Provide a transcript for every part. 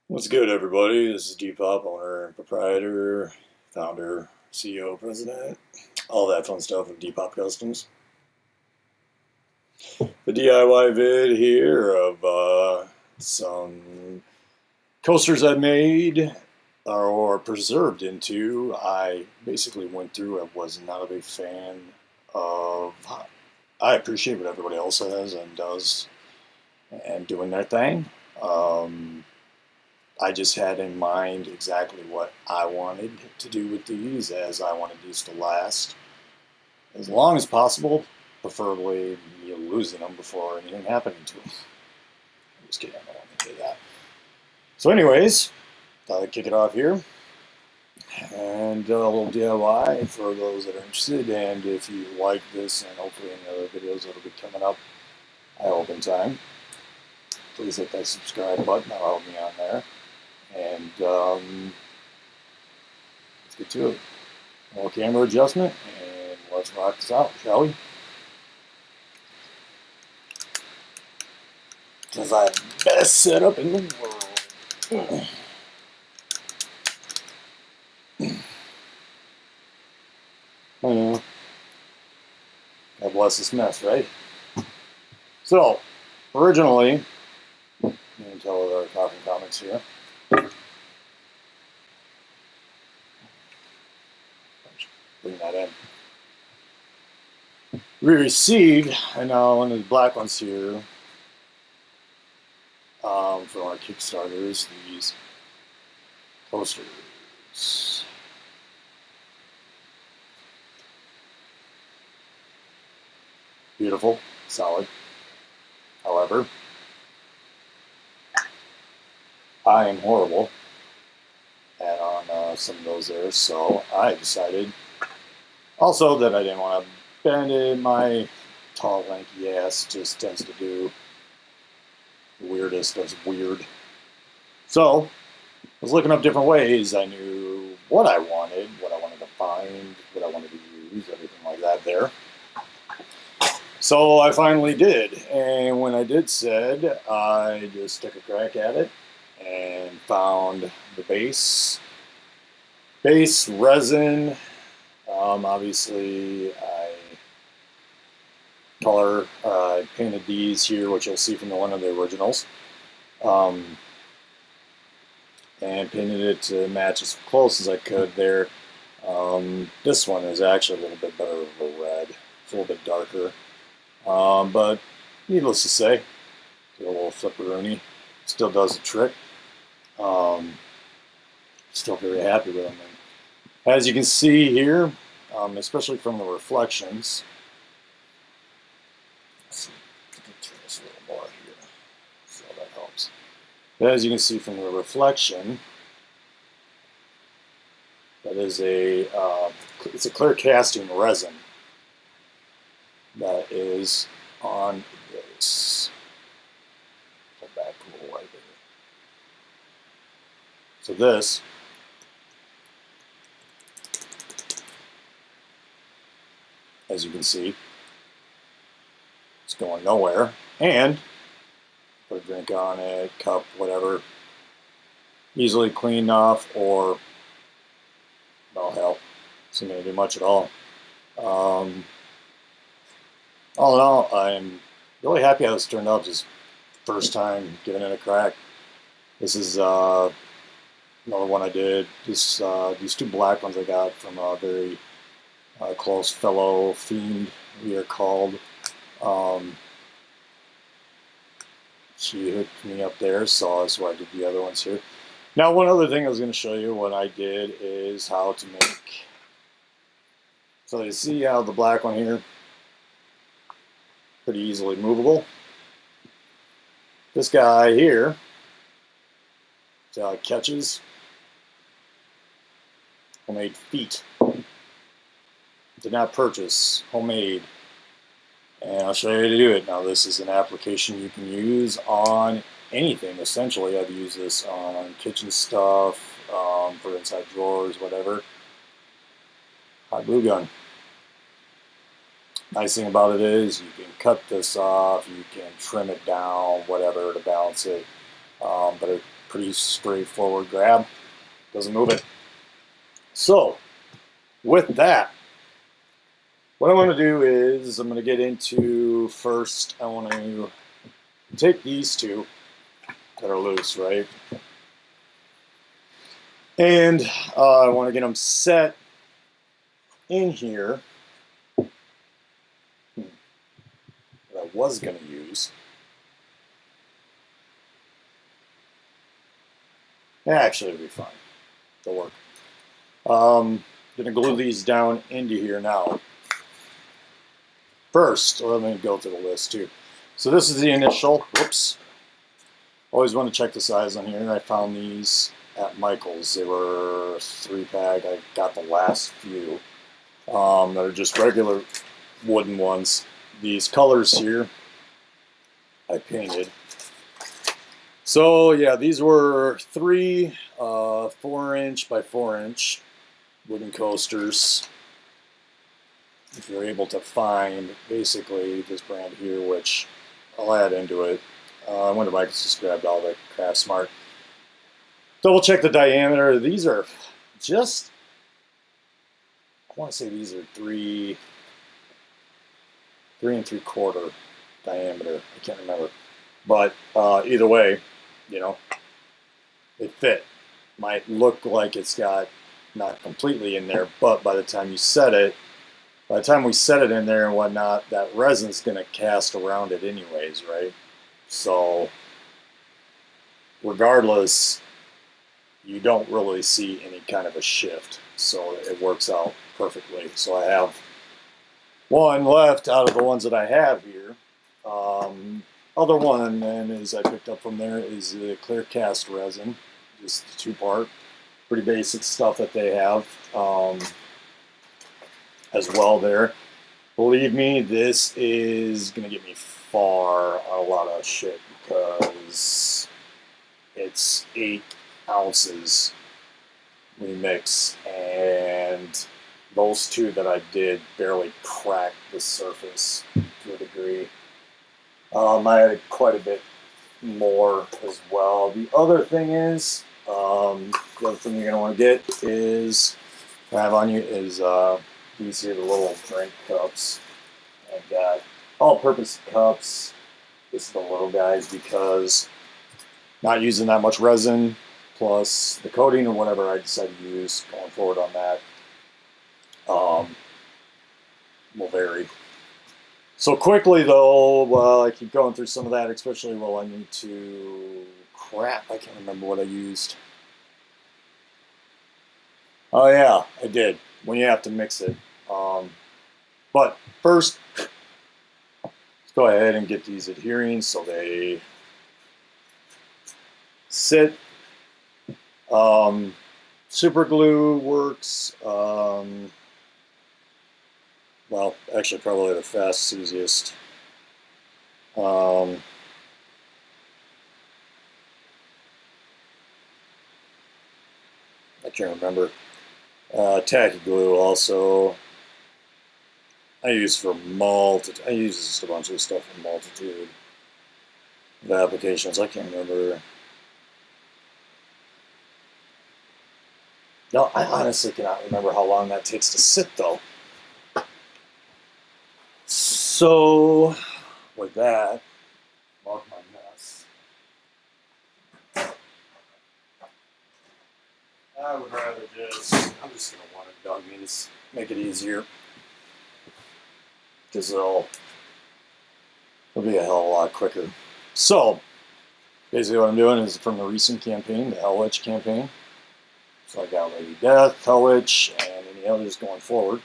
What's good, everybody? This is Depop, owner and proprietor, founder, CEO, president, all that fun stuff of Depop Customs. The DIY vid here of some coasters I made or preserved into. I basically went through. I was not a big fan of. I appreciate what everybody else says and does and doing their thing. Um, I just had in mind exactly what I wanted to do with these, as I wanted these to last as long as possible, preferably losing them before anything happening to them. I'm just kidding, I don't want to do that. So, anyways, thought I'd kick it off here. And a little DIY for those that are interested. And if you like this and hopefully any other videos that'll be coming up, I hope in time, please hit that subscribe button. That'll help me on there. And let's get to it. More camera adjustment, and let's rock this out, shall we? Because I have the best setup in the world. I know. God bless this mess, right? So, originally, you can tell with our coffee comments here. Bring that in. We received, and now one of the black ones here, from our Kickstarters, these posters. Beautiful, solid. However, I am horrible at on some of those there, so I decided also that I didn't want to bend it. My tall, lanky ass just tends to do the weirdest of weird. So I was looking up different ways. I knew what I wanted to find, what I wanted to use, everything like that there. So I finally did, and when I did said, I just took a crack at it and found the base resin. Obviously, I painted these here, which you'll see from one of the originals, and painted it to match as close as I could there. This one is actually a little bit better of a red, it's a little bit darker. But needless to say, a little flipperoonie. Still does the trick. Still very happy with them. And as you can see here, especially from the reflections, let's see, I can turn this a little more here, so that helps. But as you can see from the reflection, that is it's a clear casting resin that is on this. Pull back a little white here. So this as you can see, it's going nowhere. And put a drink on it, cup, whatever, easily cleaned off, or, well, hell, it's not going to do much at all. All in all, I'm really happy how this turned out. Just first time giving it a crack. This is another one I did. These two black ones I got from a very close fellow fiend, we are called. She hooked me up there, so that's why I did the other ones here. Now, one other thing I was going to show you what I did is how to make. So you see how the black one here, pretty easily movable. This guy here, see how it catches? Homemade feet. Did not purchase, homemade. And I'll show you how to do it. Now, this is an application you can use on anything, essentially. I've used this on kitchen stuff, for inside drawers, whatever. Hot glue gun. Nice thing about it is you can cut this off, you can trim it down, whatever, to balance it. But it pretty straightforward grab. Doesn't move it. So, with that, what I want to do is I'm going to get into first, I want to take these two that are loose, right? And I want to get them set in here that I was going to use. Actually, it'll be fine. It'll work. I'm going to glue these down into here now. First, let me go through the list too. So this is the initial. Whoops. Always want to check the size on here. I found these at Michael's. They were 3-pack. I got the last few. That are just regular wooden ones. These colors here, I painted. So yeah, these were 3 4-inch by 4-inch wooden coasters. If you're able to find basically this brand here, which I'll add into it. I went to Michael's, just grabbed all the Craft Smart. Double check the diameter. These are just, I want to say these are 3 3¾ diameter. I can't remember. But either way, you know, it fit. Might look like it's got not completely in there, but by the time you set it, by the time we set it in there and whatnot, that resin's going to cast around it anyways, right? So regardless, you don't really see any kind of a shift. So it works out perfectly. So I have one left out of the ones that I have here. Other one then is I picked up from there is the clear cast resin, just the 2-part, pretty basic stuff that they have as well there. Believe me, this is gonna get me far a lot of shit because it's 8 ounces we mix, and those 2 that I did barely cracked the surface to a degree. I had quite a bit more as well. The other thing is, the other thing you're gonna want to get is have on you is these here, the little drink cups. I've got all-purpose cups. This is the little guys because not using that much resin, plus the coating or whatever I decide to use going forward on that will vary. So quickly though, while I keep going through some of that, especially while I need to, crap, I can't remember what I used. Oh yeah, I did, when you have to mix it. But first, let's go ahead and get these adhering so they sit. Super glue works. Well, actually, probably the fastest, easiest. I can't remember. Tacky glue also. I use for I use just a bunch of stuff for multitude of applications. I can't remember. No, I honestly cannot remember how long that takes to sit though. So, with that, log my mess. I would rather I'm just going to want to dog these, make it easier. Because it'll be a hell of a lot quicker. So, basically what I'm doing is from the recent campaign, the Hell Witch campaign. So I got Lady Death, Hell Witch, and any others going forward.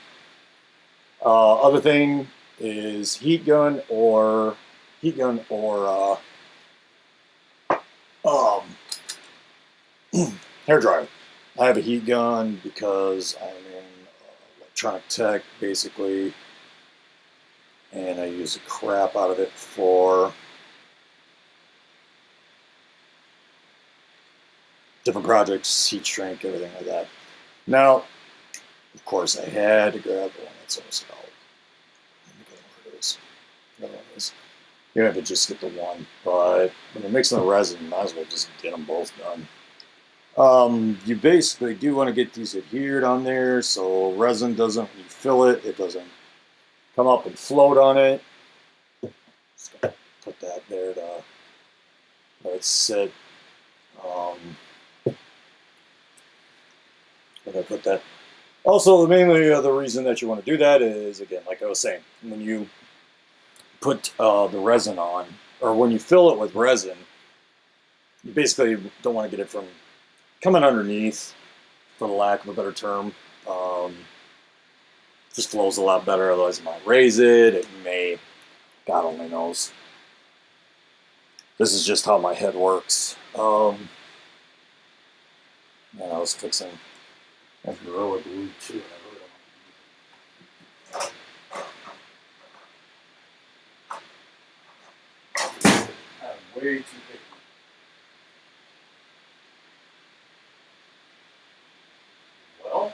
Other thing is heat gun or hair dryer. I have a heat gun because I'm in electronic tech basically, and I use the crap out of it for different projects, heat shrink, everything like that. Now, of course, I had to grab the one that's almost out. Let me go where it is. There it is. You have to just get the one, but when you're mixing the resin, you might as well just get them both done. You basically do want to get these adhered on there so resin doesn't, when you fill it, it doesn't come up and float on it. Just gonna put that there to let it sit. I'm gonna put that. Also, mainly the reason that you want to do that is, again, like I was saying, when you put the resin on, or when you fill it with resin, you basically don't want to get it from coming underneath, for the lack of a better term. Just flows a lot better, otherwise it might raise it. It may, God only knows. This is just how my head works. And I was fixing a Gorilla Glue too. I'm way too picky. Well,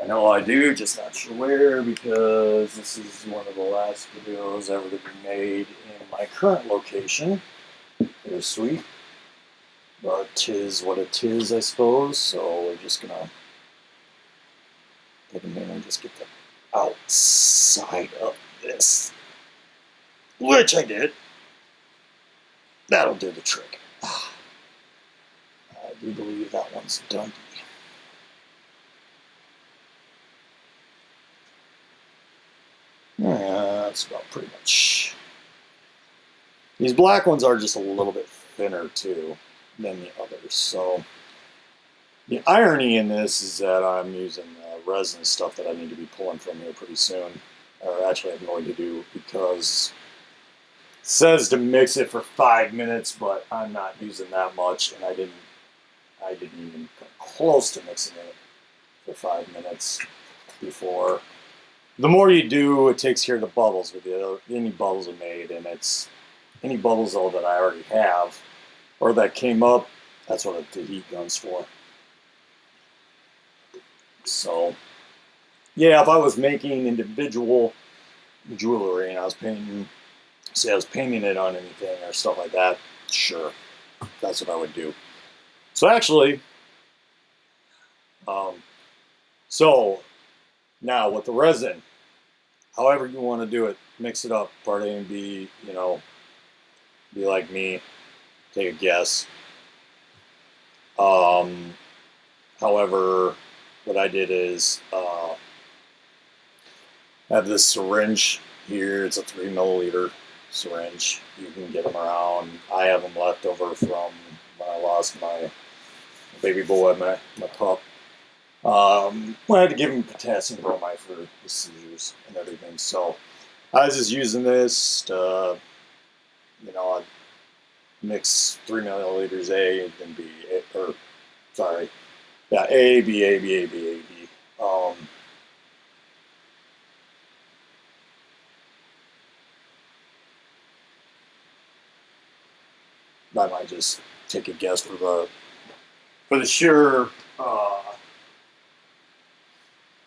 I know I do, just not sure where, because this is one of the last videos ever to be made in my current location. It's sweet, but 'tis what it is, I suppose. So we're just gonna take a minute and just get the outside of this, which I did. That'll do the trick. I do believe that one's done. That's about pretty much. These black ones are just a little bit thinner too than the others. So the irony in this is that I'm using resin stuff that I need to be pulling from here pretty soon. Or actually I'm going to do, because it says to mix it for 5 minutes, but I'm not using that much, and I didn't even come close to mixing it for 5 minutes before. The more you do, it takes care of the bubbles with it. Any bubbles are made, and it's any bubbles though that I already have or that came up. That's what the heat gun's for. So, yeah, if I was making individual jewelry and I was painting, say I was painting it on anything or stuff like that, sure, that's what I would do. So actually, so now with the resin, however you want to do it, mix it up, part A and B, be like me, take a guess. However, what I did is have this syringe here. It's a 3 milliliter syringe. You can get them around. I have them left over from when I lost my baby boy, my pup. I had to give him potassium bromide for the seizures and everything. So I was just using this to, I mix 3 milliliters A and B, or sorry, yeah, A, B, A, B, A, B, A, B. I might just take a guess for the sheer,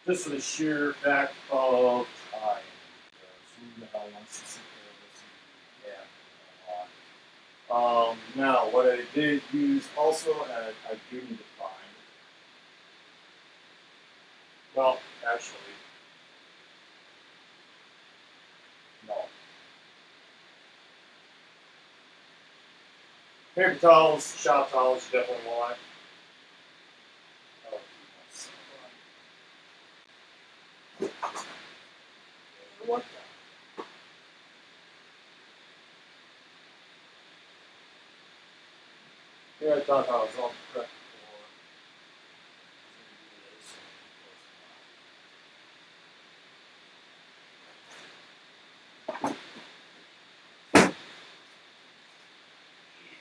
just for the sheer fact of time. Now, what I did use also, and I do need to find, well, actually, no. Paper towels, shop towels, you definitely want. What the? Here I thought I was all prepped for.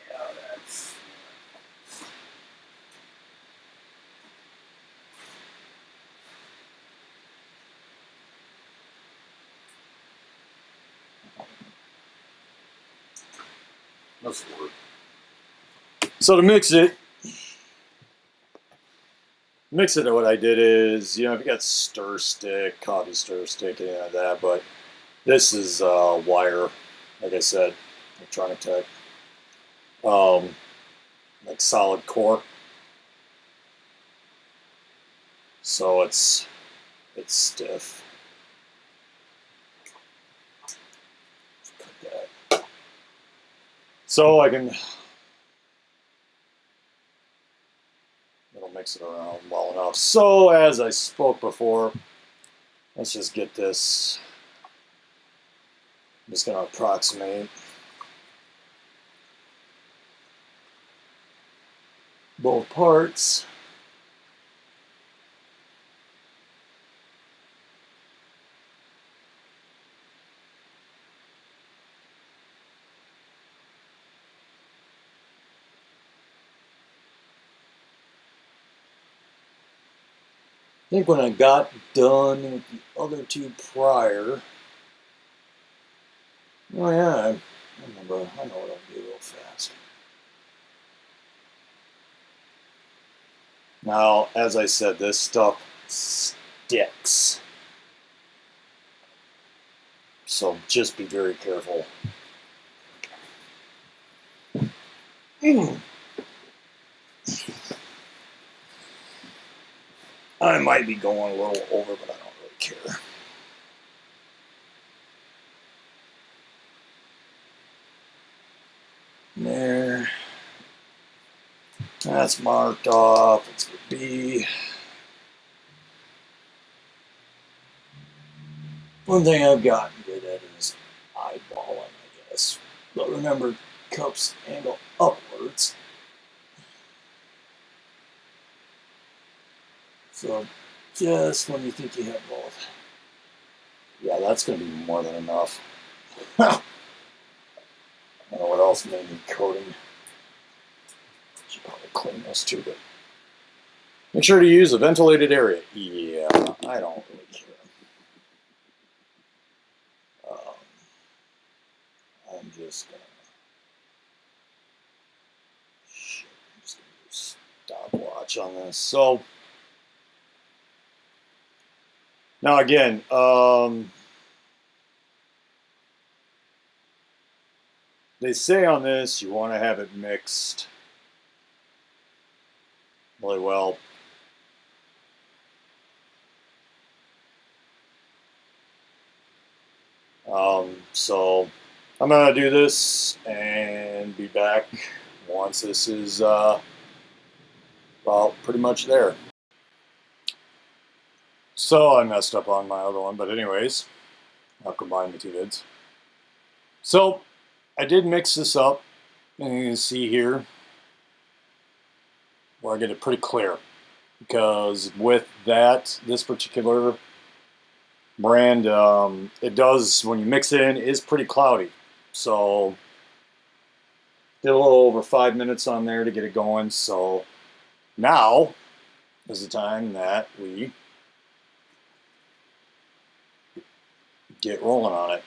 Yeah, that's. That's the word. So to mix it, mix it, what I did is, if you got stir stick, coffee stir stick, anything like that, but this is wire, like I said, Electronic Tech, um, like solid core, so it's stiff. Cut that. So I can, it'll mix it around well enough. So as I spoke before, let's just get this. I'm just going to approximate both parts. I think when I got done with the other two prior, oh yeah, I remember, I know what I'll do real fast. Now, as I said, this stuff sticks. So just be very careful. I might be going a little over, but I don't really care. There. That's marked off. It's going to be. One thing I've gotten good at is eyeballing, I guess. But remember, cups angle upwards. So just when you think you have both. Yeah, that's going to be more than enough. I don't know what else may need coating. Should probably clean this too, but make sure to use a ventilated area. Yeah, I don't really care. I'm just gonna. Shit, I'm just gonna do stopwatch on this. So now again, they say on this you want to have it mixed really well. So I'm gonna do this and be back once this is well, pretty much there. So I messed up on my other one, but anyways, I'll combine the two vids. So I did mix this up, and you can see here where I get it pretty clear, because with this particular brand, it does, when you mix it in, is pretty cloudy. So did a little over 5 minutes on there to get it going. So now is the time that we get rolling on it.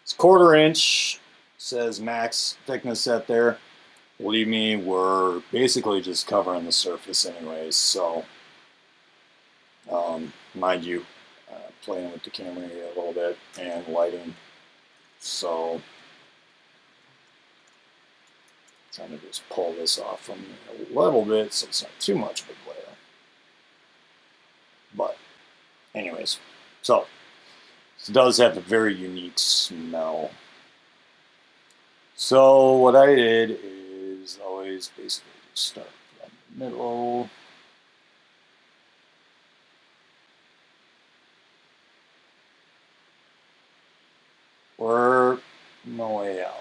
It's 1/4 inch, says max thickness set there. Believe me, we're basically just covering the surface anyways. So mind you, playing with the camera here a little bit and lighting. So trying to just pull this off from me a little bit so it's not too much of a glare. But anyways, so it does have a very unique smell. So what I did is always basically start from the middle. Work my way out.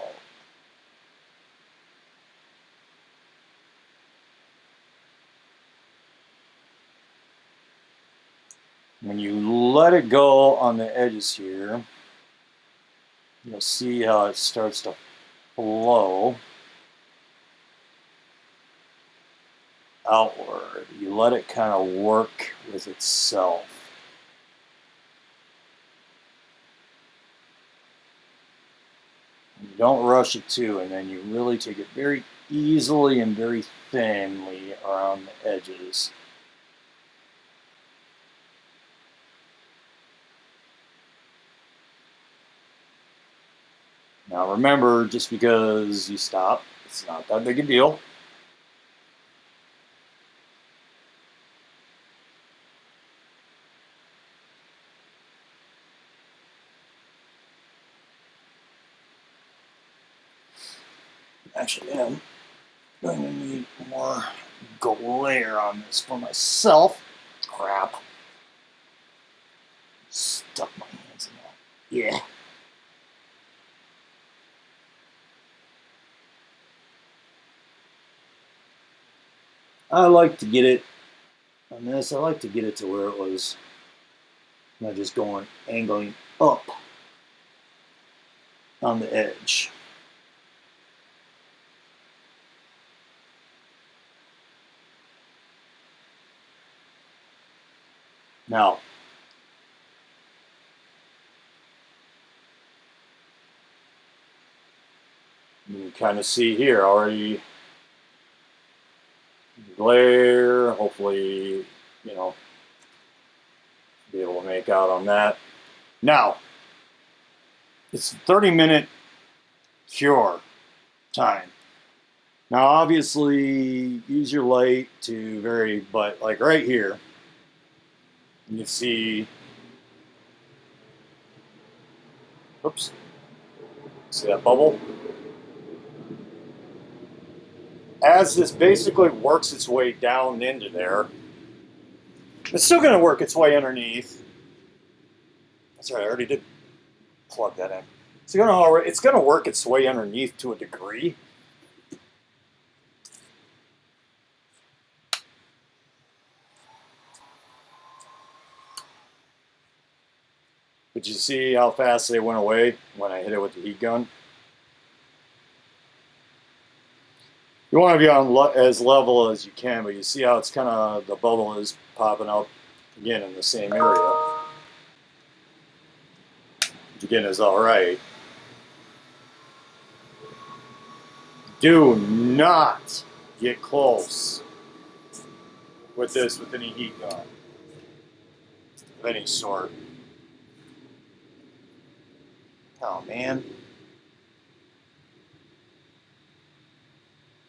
When you let it go on the edges here, you'll see how it starts to flow outward. You let it kind of work with itself. You don't rush it too, and then you really take it very easily and very thinly around the edges. Now remember, just because you stop, it's not that big a deal. Actually, I'm going to need more glare on this for myself. Crap. Stuck my hands in that. Yeah. I like to get it on this. I like to get it to where it was not just going angling up on the edge. Now, you can kind of see here already glare. Hopefully, you know, be able to make out on that. Now, it's 30-minute cure time. Now, obviously, use your light to vary, but like right here, you see, oops, see that bubble? As this basically works its way down into there, it's still going to work its way underneath. That's right, I already did plug that in. It's going to work its way underneath to a degree. But you see how fast they went away when I hit it with the heat gun? You want to be on as level as you can, but you see how it's kind of, the bubble is popping up again in the same area. Which again is all right. Do not get close with this with any heat gun of any sort. Oh man.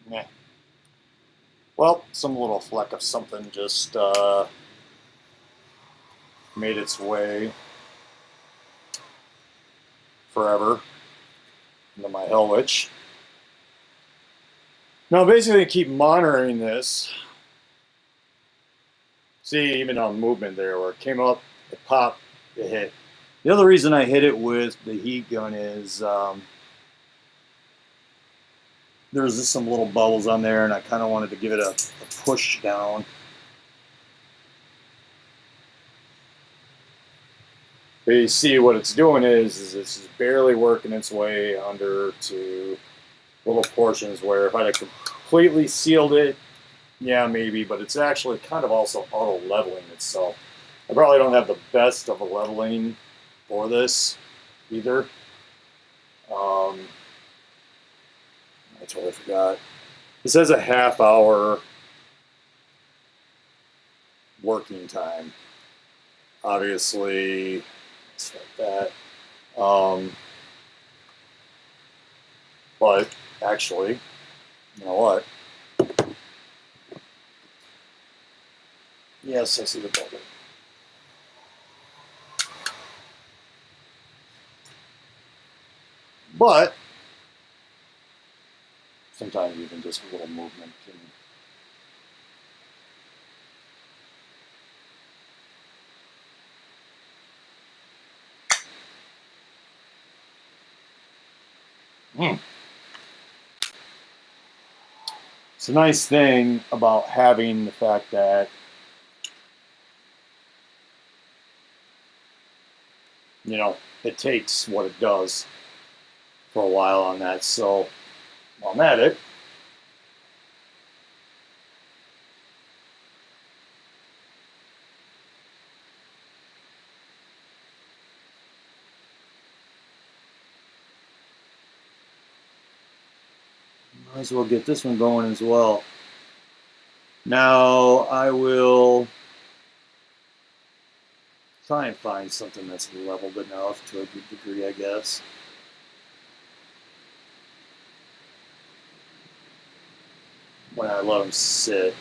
Meh. Well, some little fleck of something just made its way forever into my Hell Witch. Now, basically, keep monitoring this. See, even on movement there, where it came up, it popped, it hit. The other reason I hit it with the heat gun is there was just some little bubbles on there, and I kind of wanted to give it a push down. But you see what it's doing is it's barely working its way under to little portions where if I'd have completely sealed it, yeah, maybe, but it's actually kind of also auto-leveling itself. I probably don't have the best of a leveling for this either. I totally forgot. This has a half-hour working time. Obviously, it's like that. But actually, you know what? Yes, I see the bubble. But sometimes even just a little movement can. It's a nice thing about having the fact that you know it takes what it does for a while on that. So while I'm at it, might as well get this one going as well. Now I will try and find something that's leveled enough to a good degree, I guess. when I let them sit.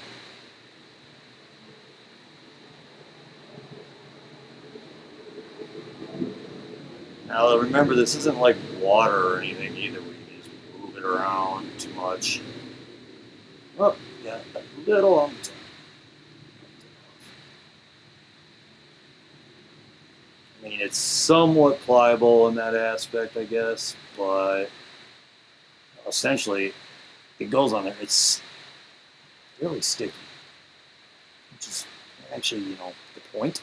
Now remember, this isn't like water or anything either. We can just move it around too much. Oh, yeah, a little on the top. I mean, it's somewhat pliable in that aspect, I guess, but essentially, it goes on there. It's really sticky, which is actually, the point.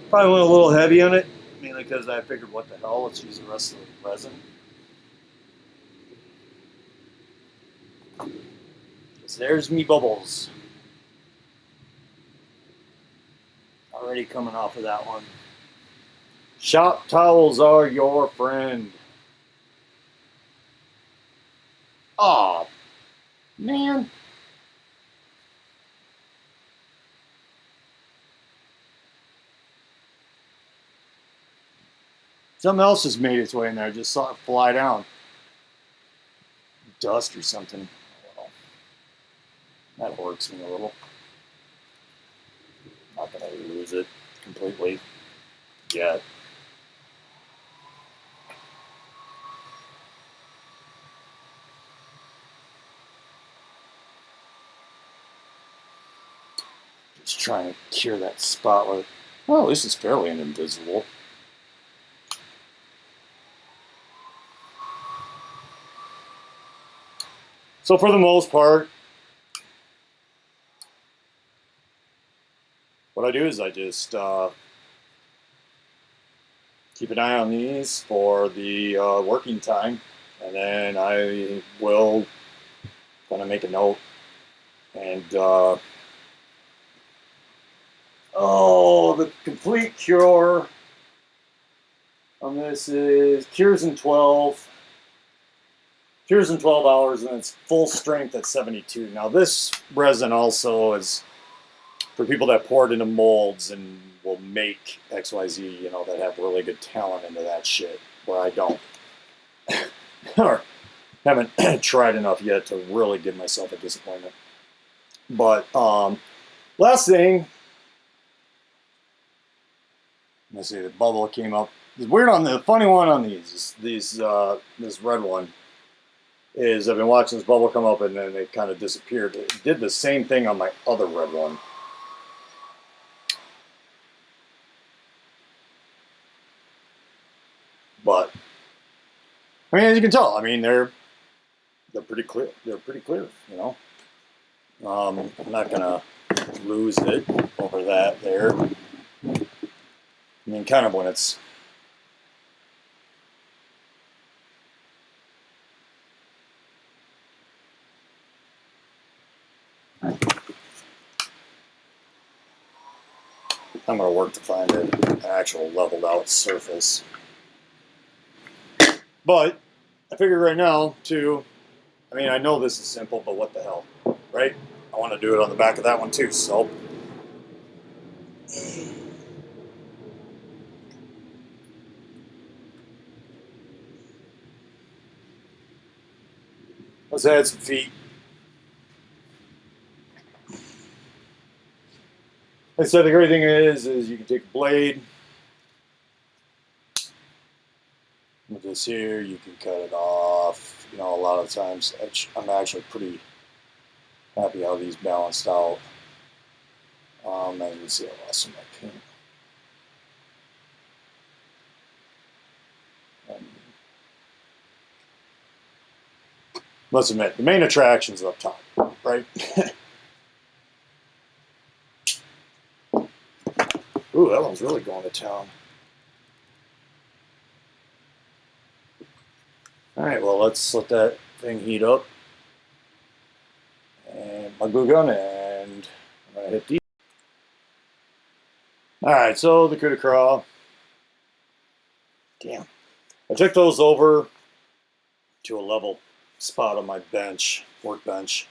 Probably went a little heavy on it, mainly because I figured, what the hell, let's use the rest of the resin. So there's me bubbles. Already coming off of that one. Shop towels are your friend. Aw, man. Something else has made its way in there. I just saw it fly down. Dust or something. Well, that hurts me a little. Not gonna lose it completely yet. Just trying to cure that spot with. Well, this is fairly invisible. So for the most part, what I do is I just keep an eye on these for the working time, and then I will kind of make a note. And the complete cure on this is cures in 12. Cures in 12 hours, and it's full strength at 72. Now, this resin also is for people that pour it into molds and will make XYZ, that have really good talent into that shit, where I don't. Or haven't tried enough yet to really give myself a disappointment. But last thing, let's see, the bubble came up. It's weird on the funny one on these this red one is I've been watching this bubble come up and then it kind of disappeared. It did the same thing on my other red one. But I mean, as you can tell, I mean they're pretty clear. They're pretty clear, I'm not gonna lose it over that there. I mean, kind of when it's I'm going to work to find an actual leveled out surface. But I figure right now, too, I mean, I know this is simple, but what the hell, right? I want to do it on the back of that one, too, so. Let's add some feet. Like I said, the great thing is you can take a blade. With this here, you can cut it off. A lot of times, I'm actually pretty happy how these balanced out. As you can see, I lost some of my paint. Let's admit, the main attraction is up top, right? Ooh, that one's really going to town. All right, well, let's let that thing heat up. And my glue gun, and I'm going to hit these. Alright, so the coup de grace. Damn. I took those over to a level spot on my bench, workbench.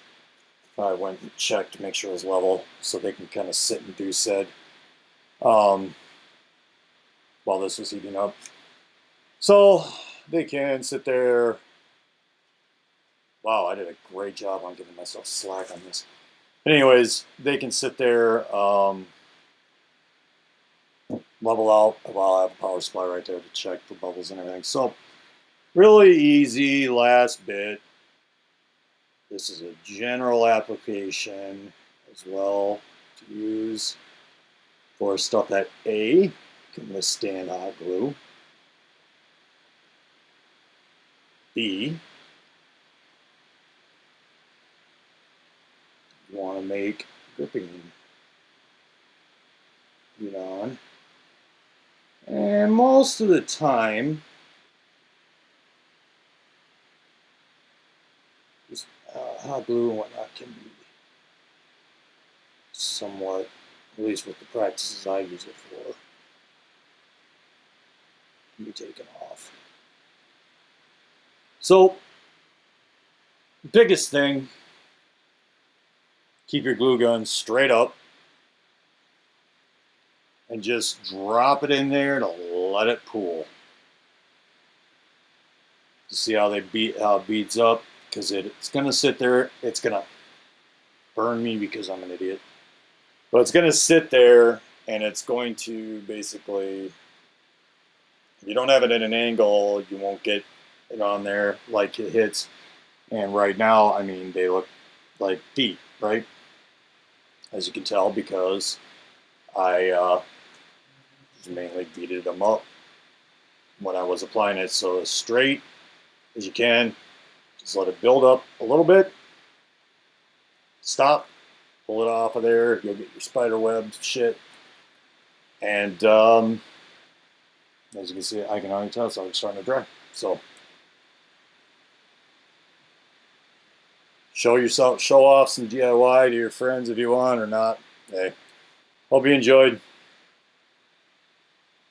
I went and checked to make sure it was level so they can kind of sit and do said while this was heating up. So they can sit there. Wow, I did a great job on giving myself slack on this. Anyways, they can sit there, level out while I have a power supply right there to check the bubbles and everything. So really easy last bit. This is a general application as well to use for stuff that A, can withstand hot glue, B, you want to make gripping on, and most of the time, hot glue and whatnot can be somewhat, at least with the practices I use it for, can be taken off. So, biggest thing, keep your glue gun straight up and just drop it in there to let it pool. See how how it beads up, because it's gonna sit there. It's gonna burn me because I'm an idiot, but it's gonna sit there and it's going to basically, if you don't have it at an angle, you won't get it on there like it hits. And right now, I mean, they look like feet, right? As you can tell, because I mainly beaded them up when I was applying it. So as straight as you can, just let it build up a little bit. Stop, pull it off of there. You'll get your spider web shit. And as you can see, I can already tell it's already starting to dry. So show off some DIY to your friends if you want or not. Hey, hope you enjoyed.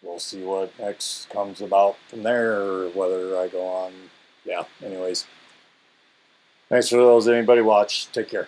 We'll see what next comes about from there, or whether I go on. Yeah, anyways. Thanks for those anybody watch. Take care.